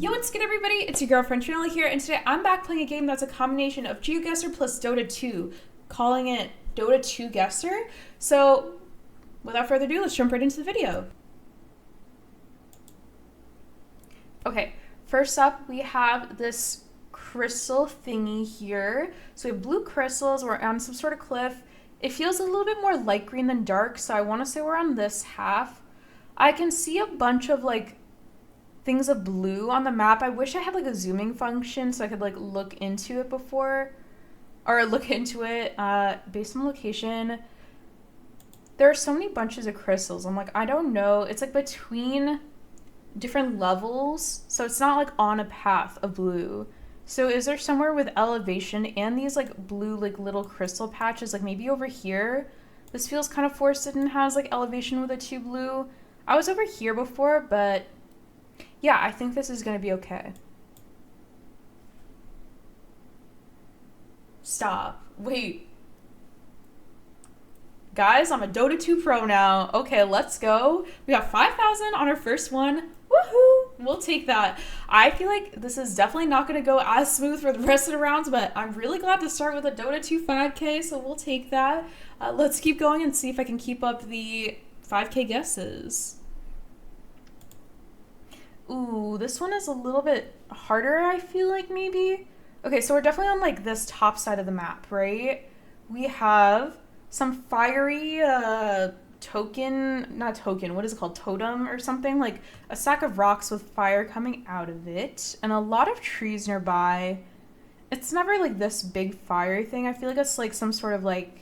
Yo, what's good everybody? It's your girlfriend Trinella here, and today I'm back playing a game that's a combination of Geoguessr plus DotA2, calling it DotA2Guessr. So, without further ado, let's jump right into the video. Okay, first up we have this crystal thingy here. So we have blue crystals, we're on some sort of cliff. It feels a little bit more light green than dark, so I want to say we're on this half. I can see a bunch of like things of blue on the map. I wish I had like a zooming function so I could like look into it before, or look into it based on location. There are so many bunches of crystals. I'm like, I don't know. It's like between different levels, so it's not like on a path of blue. So is there somewhere with elevation and these like blue like little crystal patches, like maybe over here? This feels kind of forested and has like elevation with a 2 blue. I was over here before, but yeah, I think this is going to be okay. Stop. Wait. Guys, I'm a DotA2 pro now. Okay, let's go. We got 5,000 on our first one. Woohoo! We'll take that. I feel like this is definitely not going to go as smooth for the rest of the rounds, but I'm really glad to start with a DotA2 5K, so we'll take that. Let's keep going and see if I can keep up the 5K guesses. Ooh, this one is a little bit harder, I feel like, maybe. Okay, so we're definitely on, like, this top side of the map, right? We have some fiery what is it called? Totem or something? Like, a stack of rocks with fire coming out of it. And a lot of trees nearby. It's never, like, this big fire thing. I feel like it's, like, some sort of, like,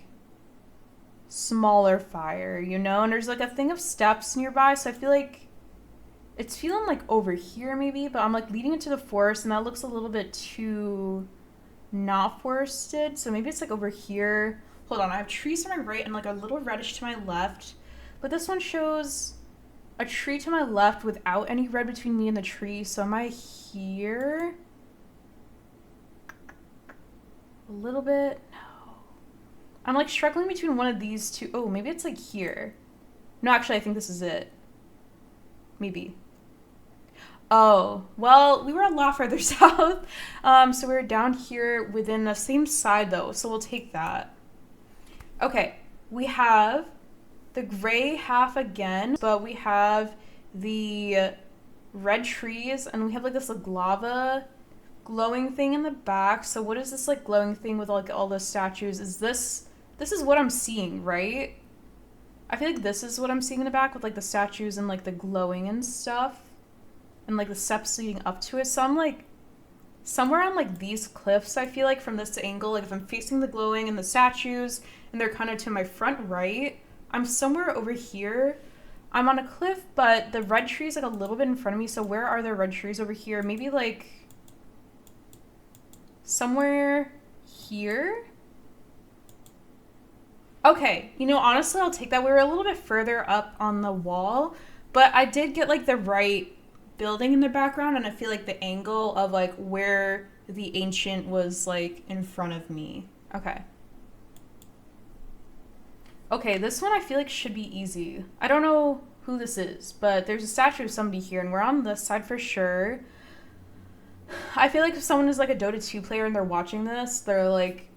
smaller fire, you know? And there's, like, a thing of steps nearby, so I feel like it's feeling like over here maybe, but I'm like leading into the forest and that looks a little bit too not forested. So maybe it's like over here. Hold on, I have trees to my right and like a little reddish to my left. But this one shows a tree to my left without any red between me and the tree. So am I here? A little bit? No. I'm like struggling between one of these two. Oh, maybe it's like here. No, actually I think this is it. Maybe. Oh, well, we were a lot further south. So we were down here within the same side, though, so we'll take that. Okay, we have the gray half again, but we have the red trees, and we have, like, this like, lava glowing thing in the back. So what is this, like, glowing thing with, like, all the statues? This is what I'm seeing, right? I feel like this is what I'm seeing in the back with, like, the statues and, like, the glowing and stuff. And, like, the steps leading up to it. So I'm, like, somewhere on, like, these cliffs, I feel like, from this angle. Like, if I'm facing the glowing and the statues, and they're kind of to my front right, I'm somewhere over here. I'm on a cliff, but the red tree is, like, a little bit in front of me. So where are there red trees over here? Maybe, like, somewhere here? Okay, you know, honestly, I'll take that. We were a little bit further up on the wall, but I did get, like, the right building in the background, and I feel like the angle of, like, where the ancient was, like, in front of me. Okay. Okay, this one I feel like should be easy. I don't know who this is, but there's a statue of somebody here, and we're on this side for sure. I feel like if someone is, like, a DotA2 player and they're watching this, they're, like,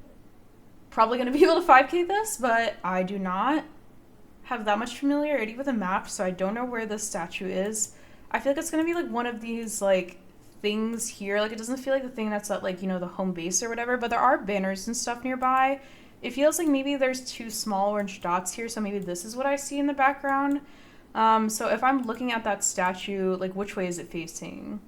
probably going to be able to 5K this, but I do not have that much familiarity with the map, so I don't know where this statue is. I feel like it's going to be, like, one of these, like, things here. Like, it doesn't feel like the thing that's at, like, you know, the home base or whatever, but there are banners and stuff nearby. It feels like maybe there's 2 small orange dots here, so maybe this is what I see in the background. So if I'm looking at that statue, like, which way is it facing?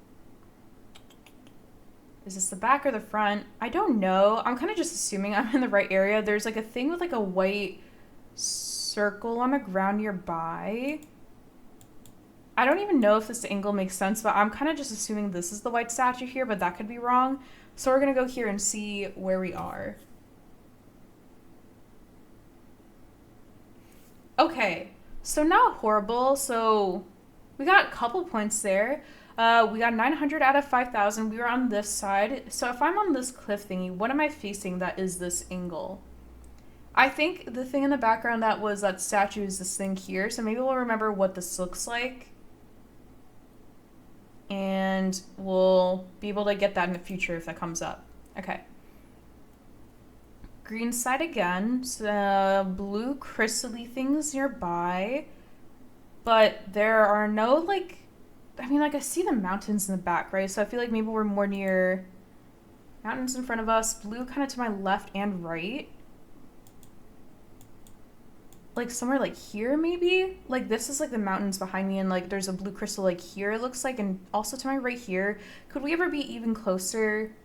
Is this the back or the front? I don't know. I'm kind of just assuming I'm in the right area. There's, like, a thing with, like, a white circle on the ground nearby. I don't even know if this angle makes sense, but I'm kind of just assuming this is the white statue here, but that could be wrong. So we're going to go here and see where we are. Okay, so not horrible. So we got a couple points there. We got 900 out of 5,000. We were on this side. So if I'm on this cliff thingy, what am I facing that is this angle? I think the thing in the background that statue is this thing here. So maybe we'll remember what this looks like. and we'll be able to get that in the future if that comes up. Okay. Green side again. So blue crystally things nearby. But there are no, like, I mean, like, I see the mountains in the back, right? So I feel like maybe we're more near mountains in front of us. Blue kind of to my left and right. Like, somewhere, like, here, maybe? Like, this is, like, the mountains behind me, and, like, there's a blue crystal, like, here, it looks like, and also to my right here. Could we ever be even closer?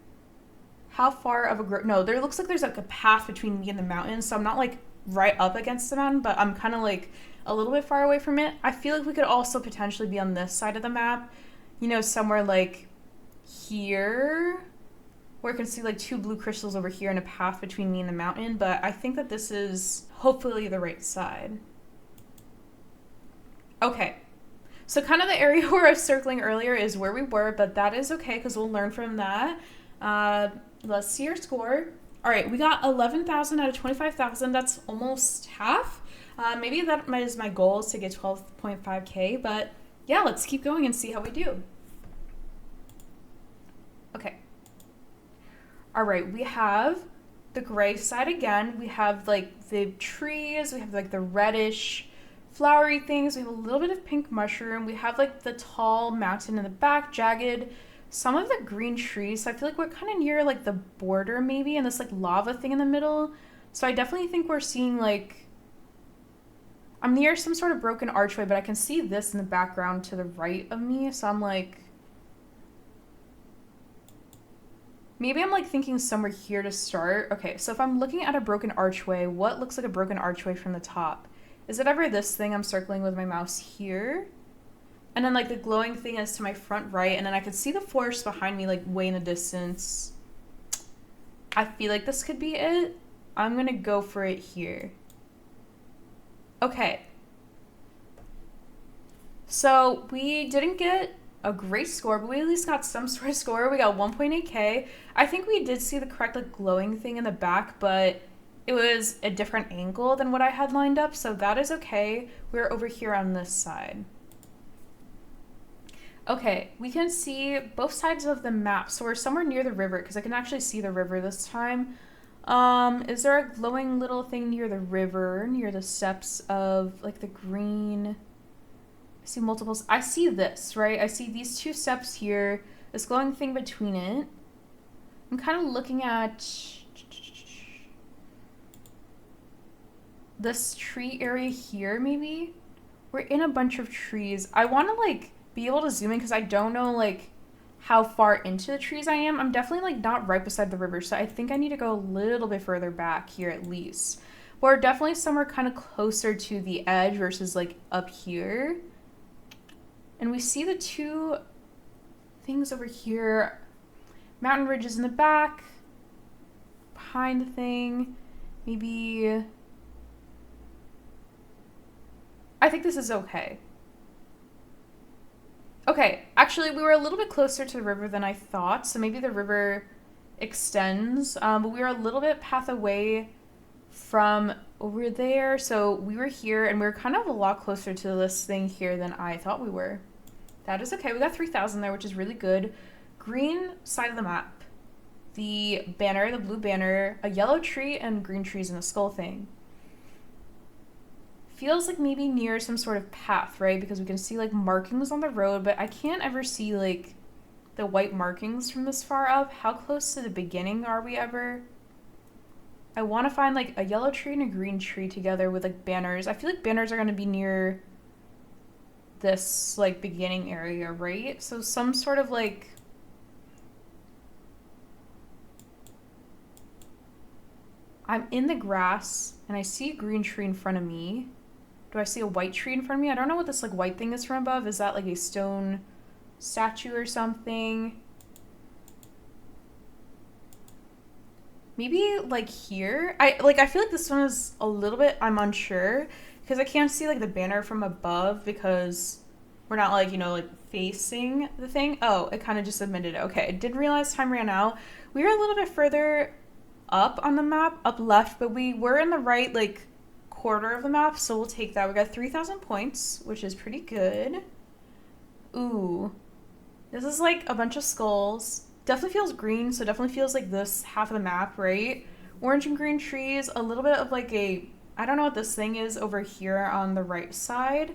How far of a... No, there looks like there's, like, a path between me and the mountain, so I'm not, like, right up against the mountain, but I'm kind of, like, a little bit far away from it. I feel like we could also potentially be on this side of the map, you know, somewhere like here, where I can see like two blue crystals over here and a path between me and the mountain, but I think that this is hopefully the right side. Okay, so kind of the area where I was circling earlier is where we were, but that is okay because we'll learn from that. Let's see our score. All right, we got 11,000 out of 25,000. That's almost half. Maybe that is my goal, is to get 12.5K, but yeah, let's keep going and see how we do. Okay. All right, we have the gray side again. We have like the trees, we have like the reddish flowery things, we have a little bit of pink mushroom, we have like the tall mountain in the back, jagged, some of the green trees. So I feel like we're kind of near like the border maybe, and this like lava thing in the middle. So I definitely think we're seeing like, I'm near some sort of broken archway, but I can see this in the background to the right of me. So I'm like, maybe I'm like thinking somewhere here to start. Okay, so if I'm looking at a broken archway, what looks like a broken archway from the top? Is it ever this thing I'm circling with my mouse here? And then like the glowing thing is to my front right, and then I can see the forest behind me like way in the distance. I feel like this could be it. I'm gonna go for it here. Okay. So we didn't get a great score, but we at least got some sort of score. We got 1.8K. I think we did see the correct like glowing thing in the back, but it was a different angle than what I had lined up, so that is okay. We're over here on this side. Okay, we can see both sides of the map, so we're somewhere near the river, because I can actually see the river this time. Is there a glowing little thing near the river, near the steps of like the green? I see multiples. I see this, right? I see these two steps here, this glowing thing between it. I'm kind of looking at this tree area here, maybe? We're in a bunch of trees. I want to like be able to zoom in because I don't know like how far into the trees I am. I'm definitely like not right beside the river, so I think I need to go a little bit further back here at least. We're definitely somewhere kind of closer to the edge versus like up here. And we see the two things over here. Mountain ridges in the back. Behind the thing. Maybe... I think this is okay. Okay, actually we were a little bit closer to the river than I thought, so maybe the river extends, but we were a little bit path away from over there, so we were here and we were kind of a lot closer to this thing here than I thought we were. That is okay. We got 3,000 there, which is really good. Green side of the map. The banner, the blue banner, a yellow tree, and green trees and a skull thing. Feels like maybe near some sort of path, right? Because we can see like markings on the road, but I can't ever see like the white markings from this far up. How close to the beginning are we ever? I want to find like a yellow tree and a green tree together with like banners. I feel like banners are going to be near this like beginning area, right? So some sort of like... I'm in the grass and I see a green tree in front of me. Do I see a white tree in front of me? I don't know what this like white thing is from above. Is that like a stone statue or something? Maybe like here? I feel like this one is a little bit, I'm unsure, because I can't see like the banner from above because we're not like, you know, like facing the thing. Oh, it kind of just submitted it. Okay, I didn't realize time ran out. We were a little bit further up on the map, up left, but we were in the right like quarter of the map, so we'll take that. We got 3,000 points, which is pretty good. Ooh. This is like a bunch of skulls. Definitely feels green, so definitely feels like this half of the map, right? Orange and green trees, a little bit of like a, I don't know what this thing is over here on the right side.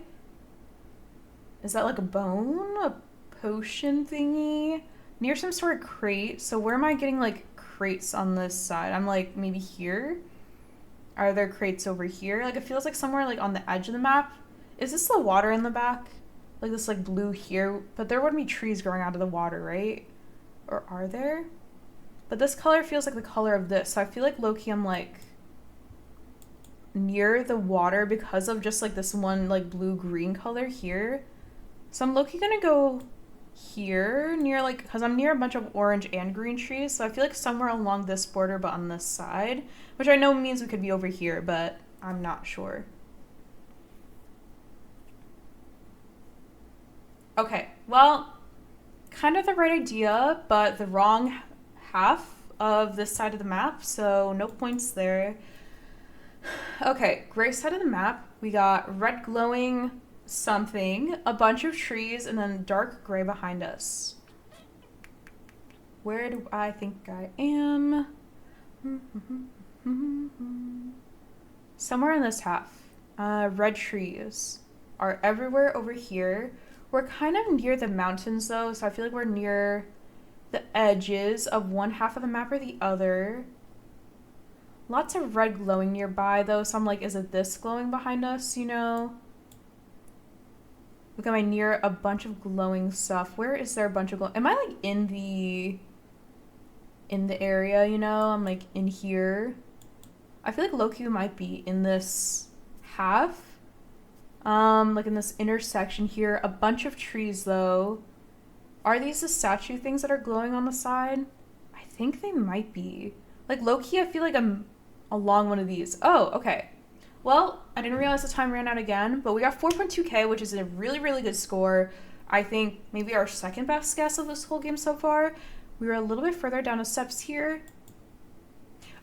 Is that like a bone? A potion thingy? Near some sort of crate. So where am I getting like crates on this side? I'm like maybe here? Are there crates over here? Like it feels like somewhere like on the edge of the map. Is this the water in the back? Like this like blue here, but there wouldn't be trees growing out of the water, right? Or are there? But this color feels like the color of this, so I feel like low-key I'm like near the water because of just like this one like blue-green color here. So I'm low-key gonna go here near like, because I'm near a bunch of orange and green trees, so I feel like somewhere along this border but on this side, which I know means we could be over here, but I'm not sure. Okay, well, kind of the right idea, but the wrong half of this side of the map, so no points there. Okay, gray side of the map, we got red glowing something, a bunch of trees, and then dark gray behind us. Where do I think I am? Somewhere in this half. Red trees are everywhere over here. We're kind of near the mountains though, so I feel like we're near the edges of one half of the map or the other. Lots of red glowing nearby though, so I'm like, is it this glowing behind us, you know? Look, am I near a bunch of glowing stuff? Where is there a bunch of glow? Am I like in the area, you know? I'm like in here. I feel like low-key might be in this half. Like in this intersection here. A bunch of trees though. Are these the statue things that are glowing on the side? I think they might be. Like low-key, I feel like I'm along one of these. Oh, okay. Well, I didn't realize the time ran out again, but we got 4.2k, which is a really, really good score. I think maybe our second best guess of this whole game so far. We were a little bit further down the steps here.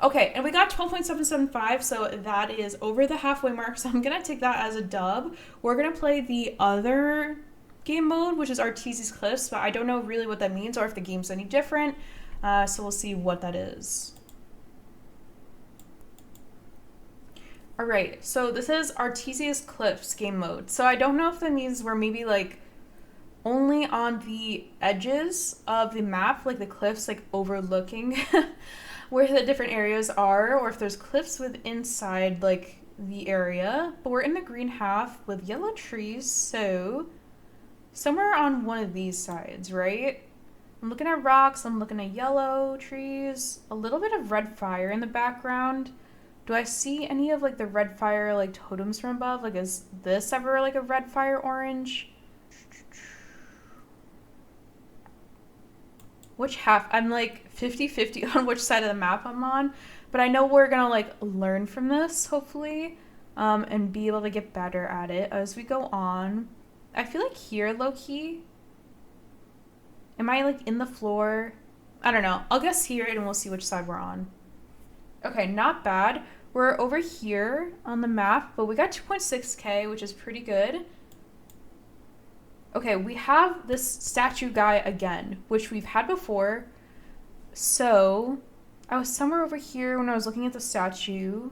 Okay, and we got 12.775, so that is over the halfway mark, so I'm going to take that as a dub. We're going to play the other game mode, which is Arteezy's Cliffs, but I don't know really what that means or if the game's any different, so we'll see what that is. Alright, so this is Arteezy's Cliffs game mode, so I don't know if that means we're maybe like only on the edges of the map, like the cliffs like overlooking where the different areas are, or if there's cliffs with inside like the area. But we're in the green half with yellow trees, so somewhere on one of these sides, right? I'm looking at rocks, I'm looking at yellow trees, a little bit of red fire in the background. Do I see any of like the red fire like totems from above? Like is this ever like a red fire orange? Which half? I'm like 50-50 on which side of the map I'm on, but I know we're gonna like learn from this hopefully, and be able to get better at it as we go on. I feel like here, low-key, am I like in the floor? I don't know. I'll guess here and we'll see which side we're on. Okay, not bad. We're over here on the map, but we got 2.6k, which is pretty good. Okay, we have this statue guy again, which we've had before. So, I was somewhere over here when I was looking at the statue.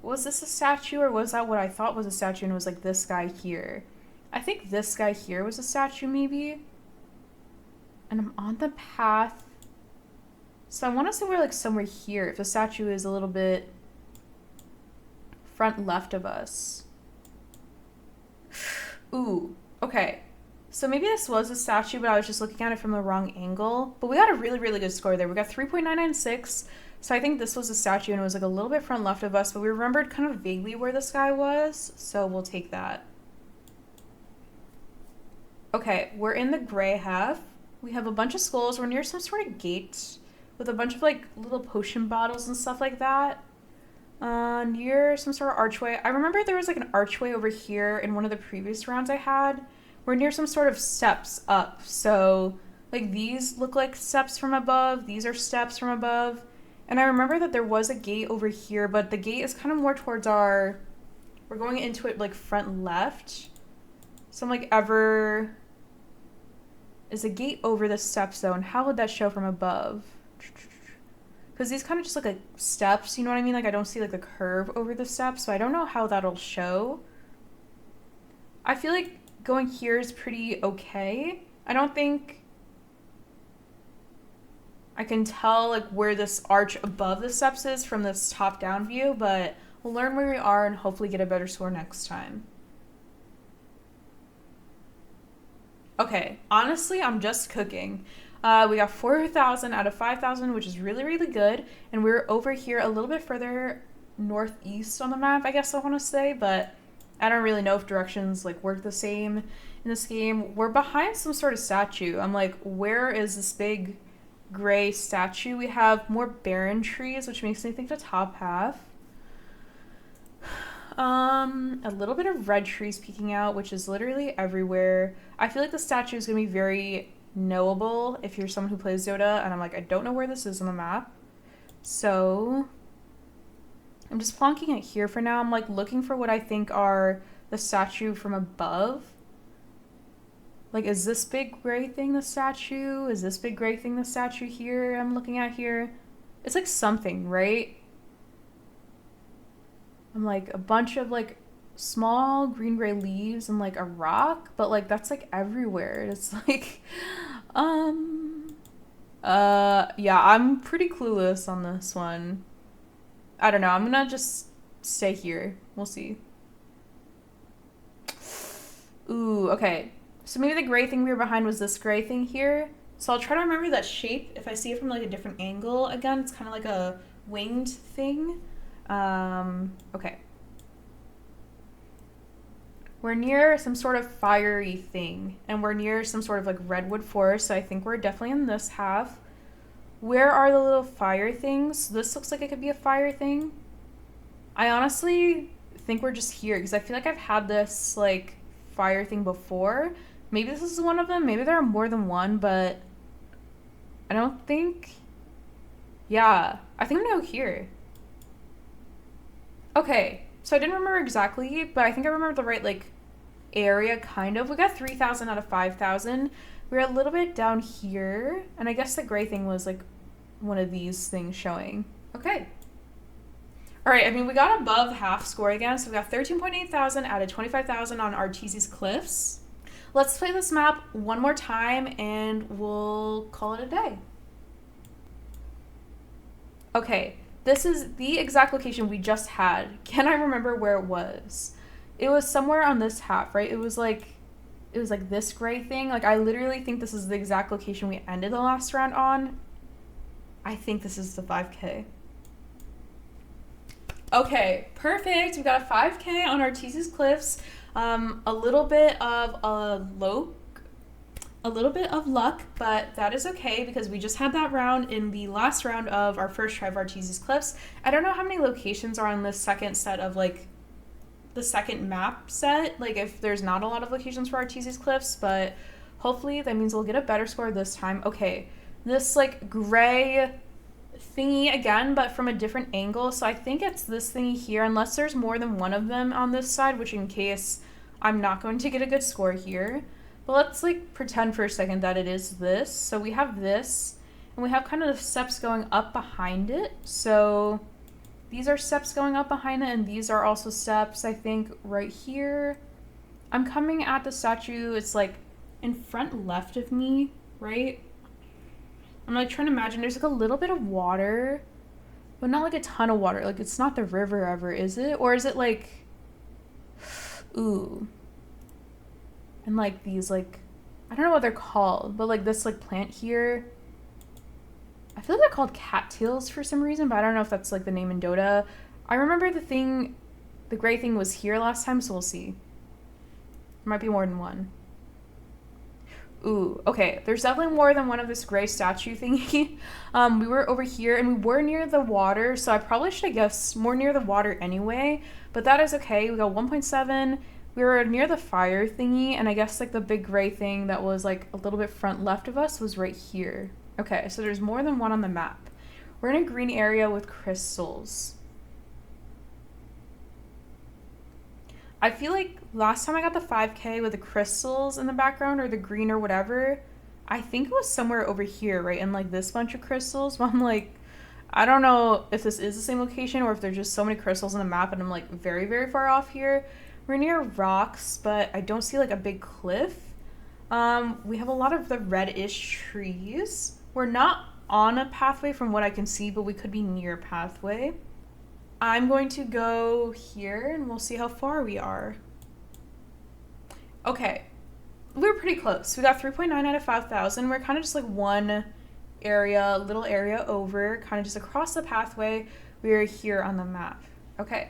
Was this a statue or was that what I thought was a statue and it was like this guy here? I think this guy here was a statue maybe. And I'm on the path. So I want to say we're like somewhere here if the statue is a little bit front left of us. Ooh. Okay, so maybe this was a statue, but I was just looking at it from the wrong angle. But we got a really, really good score there. We got 3.996, so I think this was a statue and it was like a little bit front left of us, but we remembered kind of vaguely where this guy was, so we'll take that. Okay, we're in the gray half. We have a bunch of skulls. We're near some sort of gate with a bunch of like little potion bottles and stuff like that. Near some sort of archway. I remember there was like an archway over here in one of the previous rounds I had. We're near some sort of steps up. So like these look like steps from above. These are steps from above. And I remember that there was a gate over here, but the gate is kind of more towards our, we're going into it like front left. So I'm like ever is a gate over the steps though, and how would that show from above? Because these kind of just look like steps, you know what I mean? Like I don't see like the curve over the steps, so I don't know how that'll show. I feel like going here is pretty okay. I don't think I can tell like where this arch above the steps is from this top-down view, but we'll learn where we are and hopefully get a better score next time. Okay, honestly, I'm just cooking. We got 4,000 out of 5,000, which is really, really good. And we're over here a little bit further northeast on the map, I guess I want to say, but I don't really know if directions like work the same in this game. We're behind some sort of statue. I'm like, where is this big gray statue? We have more barren trees, which makes me think the top half. A little bit of red trees peeking out, which is literally everywhere. I feel like the statue is going to be very knowable if you're someone who plays DotA, and I'm like, I don't know where this is on the map. So I'm just plonking it here for now. I'm like looking for what I think are the statue from above. Like, is this big gray thing the statue? Is this big gray thing the statue here I'm looking at here? It's like something, right? I'm like a bunch of like small green gray leaves and like a rock, but like that's like everywhere. It's like yeah, I'm pretty clueless on this one. I don't know. I'm gonna just stay here. We'll see. Ooh, okay. So maybe the gray thing we were behind was this gray thing here. So I'll try to remember that shape if I see it from like a different angle. Again, it's kind of like a winged thing. Okay. We're near some sort of fiery thing, and we're near some sort of like redwood forest, so I think we're definitely in this half. Where are the little fire things? This looks like it could be a fire thing. I honestly think we're just here, because I feel like I've had this like fire thing before. Maybe this is one of them, maybe there are more than one, but I don't think... Yeah, I think I'm gonna go here. Okay, so I didn't remember exactly, but I think I remember the right, like, area, kind of. We got 3,000 out of 5,000. We're a little bit down here, and I guess the gray thing was, like, one of these things showing. Okay. All right, I mean, we got above half score again, so we got 13.8 thousand out of 25,000 on Arteezy's Cliffs. Let's play this map one more time, and we'll call it a day. Okay. This is the exact location we just had. Can I remember where it was? It was somewhere on this half, right? It was like this gray thing. Like, I literally think this is the exact location we ended the last round on. I think this is the 5K. Okay, perfect. We got a 5K on Arteezy's Cliffs. A little bit of luck, but that is okay because we just had that round in the last round of our first try of Arteezy's Cliffs. I don't know how many locations are on this second set of, like, the second map set, like, if there's not a lot of locations for Arteezy's Cliffs, but hopefully that means we'll get a better score this time. Okay, this, like, gray thingy again, but from a different angle, so I think it's this thingy here, unless there's more than one of them on this side, which in case I'm not going to get a good score here. But let's, like, pretend for a second that it is this. So we have this, and we have kind of the steps going up behind it. So these are steps going up behind it, and these are also steps, I think, right here. I'm coming at the statue. It's, like, in front left of me, right? I'm, like, trying to imagine. There's, like, a little bit of water, but not, like, a ton of water. Like, it's not the river ever, is it? Or is it, like... Ooh... And, like, these, like, I don't know what they're called, but, like, this, like, plant here, I feel like they're called cattails for some reason, but I don't know if that's, like, the name in DotA. I remember the gray thing was here last time, so we'll see. There might be more than one. Ooh, okay, there's definitely more than one of this gray statue thingy. We were over here, and we were near the water, so I probably should have guessed more near the water anyway, but that is okay. We got 1.7. We were near the fire thingy, and I guess, like, the big gray thing that was, like, a little bit front left of us was right here. Okay, so there's more than one on the map. We're in a green area with crystals. I feel like last time I got the 5K with the crystals in the background, or the green or whatever, I think it was somewhere over here, right? In like this bunch of crystals. But I'm like, I don't know if this is the same location or if there's just so many crystals on the map and I'm like very, very far off here. We're near rocks, but I don't see like a big cliff. We have a lot of the reddish trees. We're not on a pathway from what I can see, but we could be near a pathway. I'm going to go here and we'll see how far we are. Okay. We were pretty close. We got 3.9 out of 5,000. We're kind of just like one area, little area over, kind of just across the pathway. We are here on the map. Okay.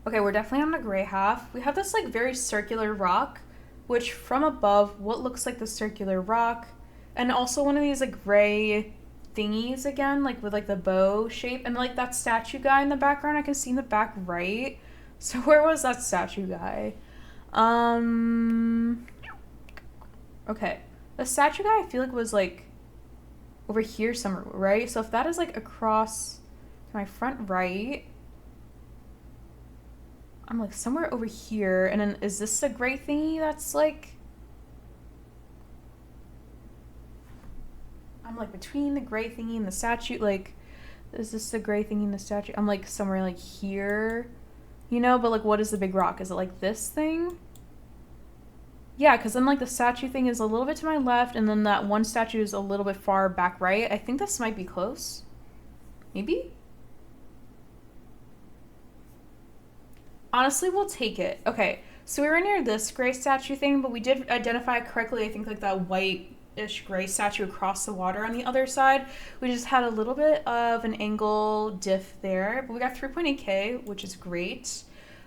Okay, we're definitely on the gray half. We have this like very circular rock, which from above, what looks like the circular rock, and also one of these like gray thingies again, like with like the bow shape, and like that statue guy in the background, I can see in the back right. So where was that statue guy? Okay. The statue guy I feel like was like over here somewhere, right? So if that is like across to my front right, I'm like somewhere over here. And then is this the gray thingy that's like, I'm like between the gray thingy and the statue, like, is this the gray thingy and the statue? I'm like somewhere like here, you know, but like what is the big rock? Is it like this thing? Yeah, because then like the statue thing is a little bit to my left and then that one statue is a little bit far back right. I think this might be close. Maybe? Honestly, we'll take it. Okay, so we were near this gray statue thing, but we did identify correctly, I think like that white-ish gray statue across the water on the other side. We just had a little bit of an angle diff there, but we got 3.8K, which is great.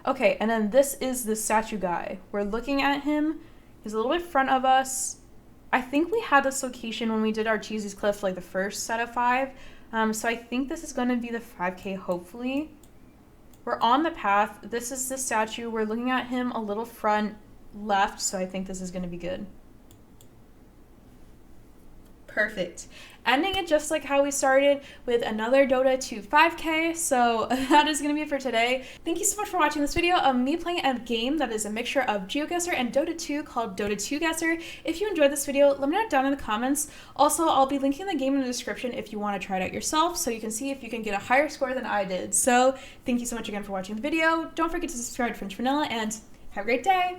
Okay, and then this is the statue guy. We're looking at him. He's a little bit in front of us. I think we had this location when we did Arteezy's Cliff, like the first set of 5. So I think this is going to be the 5K, hopefully. We're on the path. This is the statue. We're looking at him a little front left, so I think this is going to be good. Perfect. Ending it just like how we started with another DotA2 5K. So that is going to be it for today. Thank you so much for watching this video of me playing a game that is a mixture of Geoguessr and DotA2 called DotA2Guessr. If you enjoyed this video, let me know down in the comments. Also, I'll be linking the game in the description if you want to try it out yourself so you can see if you can get a higher score than I did. So thank you so much again for watching the video. Don't forget to subscribe to French Vanilla and have a great day.